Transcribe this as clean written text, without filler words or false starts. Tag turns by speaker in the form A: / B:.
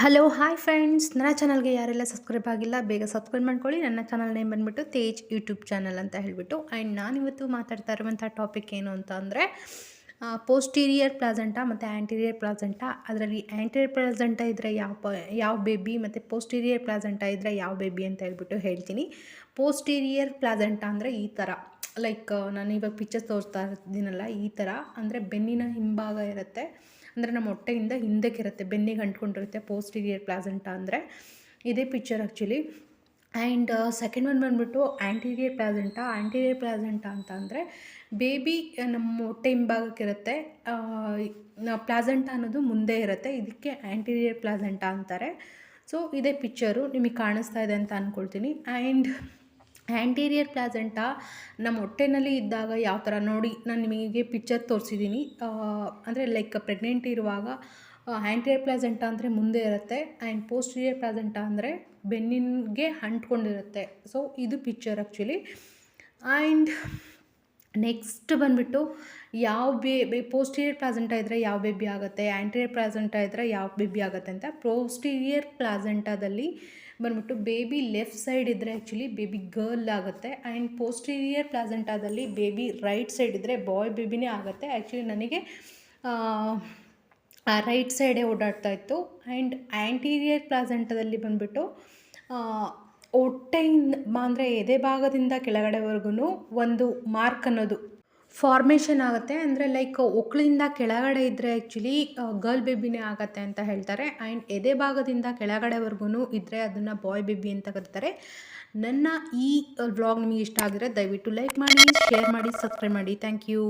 A: Hello hi friends, ನನ್ನ ಚಾನಲ್ಗೆ ಯಾರೆಲ್ಲ ಸಬ್ಸ್ಕ್ರೈಬ್ ಆಗಿಲ್ಲ ಬೇಗ ಸಬ್ಸ್ಕ್ರೈಬ್ ಮಾಡ್ಕೊಳ್ಳಿ. ನನ್ನ ಚಾನಲ್ ನೇಮ್ ಬಂದುಬಿಟ್ಟು ತೇಜ್ ಯೂಟ್ಯೂಬ್ ಚಾನಲ್ ಅಂತ ಹೇಳಿಬಿಟ್ಟು. ಆ್ಯಂಡ್ ನಾನಿವತ್ತು ಮಾತಾಡ್ತಾ ಇರುವಂಥ ಟಾಪಿಕ್ ಏನು ಅಂತ ಅಂದರೆ ಪೋಸ್ಟೀರಿಯರ್ ಪ್ಲಾಸೆಂಟಾ ಮತ್ತು ಆ್ಯಂಟೀರಿಯರ್ ಪ್ಲಾಸೆಂಟಾ. ಅದರಲ್ಲಿ ಆ್ಯಂಟೀರಿಯರ್ ಪ್ಲಾಸೆಂಟಾ ಇದ್ದರೆ ಯಾವ ಬೇಬಿ ಮತ್ತು ಪೋಸ್ಟೀರಿಯರ್ ಪ್ಲಾಸೆಂಟಾ ಇದ್ದರೆ ಯಾವ ಬೇಬಿ ಅಂತ ಹೇಳ್ಬಿಟ್ಟು ಹೇಳ್ತೀನಿ. ಪೋಸ್ಟೀರಿಯರ್ ಪ್ಲಾಸೆಂಟಾ ಅಂದರೆ ಈ ಥರ, ಲೈಕ್ ನಾನು ಇವಾಗ ಪಿಕ್ಚರ್ ತೋರಿಸ್ತಾ ಇದ್ದೀನಲ್ಲ, ಈ ಥರ ಅಂದರೆ ಬೆನ್ನಿನ ಹಿಂಭಾಗ ಇರುತ್ತೆ. ಅಂದರೆ ನಮ್ಮ ಹೊಟ್ಟೆಯಿಂದ ಹಿಂದಕ್ಕೆ ಇರುತ್ತೆ, ಬೆನ್ನಿಗೆ ಅಂಟ್ಕೊಂಡಿರುತ್ತೆ ಪೋಸ್ಟೀರಿಯರ್ ಪ್ಲಾಸೆಂಟಾ ಅಂದರೆ. ಇದೇ picture actually. And second one ಬಂದುಬಿಟ್ಟು ಆ್ಯಂಟೀರಿಯರ್ ಪ್ಲಾಸೆಂಟಾ. ಆ್ಯಂಟೀರಿಯರ್ ಪ್ಲಾಸೆಂಟಾ ಅಂತ ಅಂದರೆ ಬೇಬಿ ನಮ್ಮ ಹೊಟ್ಟೆ ಹಿಂಭಾಗಕ್ಕಿರುತ್ತೆ, ಪ್ಲಾಸೆಂಟಾ ಅನ್ನೋದು ಮುಂದೆ ಇರುತ್ತೆ. ಇದಕ್ಕೆ ಆ್ಯಂಟೀರಿಯರ್ ಪ್ಲಾಸೆಂಟಾ ಅಂತಾರೆ. ಸೊ ಇದೇ ಪಿಕ್ಚರು ನಿಮಗೆ ಕಾಣಿಸ್ತಾ ಇದೆ ಅಂತ ಅಂದ್ಕೊಳ್ತೀನಿ. ಆ್ಯಂಡ್ ಆ್ಯಂಟೀರಿಯರ್ ಪ್ಲಾಸೆಂಟಾ ನಮ್ಮ ಹೊಟ್ಟೆನಲ್ಲಿ ಇದ್ದಾಗ ಯಾವ ಥರ ನೋಡಿ, ನಾನು ನಿಮಗೆ ಪಿಕ್ಚರ್ ತೋರಿಸಿದ್ದೀನಿ. ಅಂದರೆ ಲೈಕ್ ಪ್ರೆಗ್ನೆಂಟ್ ಇರುವಾಗ ಆ್ಯಂಟೀರಿಯರ್ ಪ್ಲಾಸೆಂಟಾ ಅಂದರೆ ಮುಂದೆ ಇರುತ್ತೆ, ಆ್ಯಂಡ್ ಪೋಸ್ಟೀರಿಯರ್ ಪ್ಲಾಸೆಂಟಾ ಅಂದರೆ ಬೆನ್ನಿಗೆ ಅಂಟ್ಕೊಂಡಿರುತ್ತೆ. ಸೊ ಇದು ಪಿಕ್ಚರ್ ಆ್ಯಕ್ಚುಲಿ. ಆ್ಯಂಡ್ ನೆಕ್ಸ್ಟ್ ಬಂದುಬಿಟ್ಟು ಯಾವ ಪೋಸ್ಟೀರಿಯರ್ ಪ್ಲಾಸೆಂಟಾ ಇದ್ದರೆ ಯಾವ ಬೇಬಿ ಆಗುತ್ತೆ, ಆ್ಯಂಟೀರಿಯರ್ ಪ್ಲಾಸೆಂಟಾ ಇದ್ದರೆ ಯಾವ ಬೇಬಿ ಆಗುತ್ತೆ ಅಂತ. ಪೋಸ್ಟೀರಿಯರ್ ಪ್ಲಾಸೆಂಟಾದಲ್ಲಿ ಬಂದ್ಬಿಟ್ಟು ಬೇಬಿ ಲೆಫ್ಟ್ ಸೈಡ್ ಇದ್ದರೆ ಆ್ಯಕ್ಚುಲಿ ಬೇಬಿ ಗರ್ಲ್ ಆಗುತ್ತೆ. ಆ್ಯಂಡ್ ಪೋಸ್ಟೀರಿಯರ್ ಪ್ಲಾಸೆಂಟಾದಲ್ಲಿ ಬೇಬಿ ರೈಟ್ ಸೈಡ್ ಇದ್ದರೆ ಬಾಯ್ ಬೇಬಿನೇ ಆಗುತ್ತೆ. ಆ್ಯಕ್ಚುಲಿ ನನಗೆ ರೈಟ್ ಸೈಡೇ ಓಡಾಡ್ತಾ ಇತ್ತು. ಆ್ಯಂಡ್ ಆ್ಯಂಟೀರಿಯರ್ ಪ್ಲಾಸೆಂಟಾದಲ್ಲಿ ಬಂದುಬಿಟ್ಟು ಹೊಟ್ಟೆಯಿಂದ ಅಂದರೆ ಎದೆ ಭಾಗದಿಂದ ಕೆಳಗಡೆವರೆಗೂ ಒಂದು ಮಾರ್ಕ್ ಅನ್ನೋದು ಫಾರ್ಮೇಷನ್ ಆಗುತ್ತೆ. ಅಂದರೆ ಲೈಕ್ ಒಕ್ಕಳಿಂದ ಕೆಳಗಡೆ ಇದ್ದರೆ ಆ್ಯಕ್ಚುಲಿ ಗರ್ಲ್ ಬೇಬಿನೇ ಆಗುತ್ತೆ ಅಂತ ಹೇಳ್ತಾರೆ. ಆ್ಯಂಡ್ ಎದೆ ಭಾಗದಿಂದ ಕೆಳಗಡೆವರೆಗೂ ಇದ್ದರೆ ಅದನ್ನು ಬಾಯ್ ಬೇಬಿ ಅಂತ ಕರೀತಾರೆ. ನನ್ನ ಈ ವ್ಲಾಗ್ ನಿಮಗೆ ಇಷ್ಟ ಆಗಿದ್ರೆ ದಯವಿಟ್ಟು ಲೈಕ್ ಮಾಡಿ, ಶೇರ್ ಮಾಡಿ, ಸಬ್ಸ್ಕ್ರೈಬ್ ಮಾಡಿ. Thank you.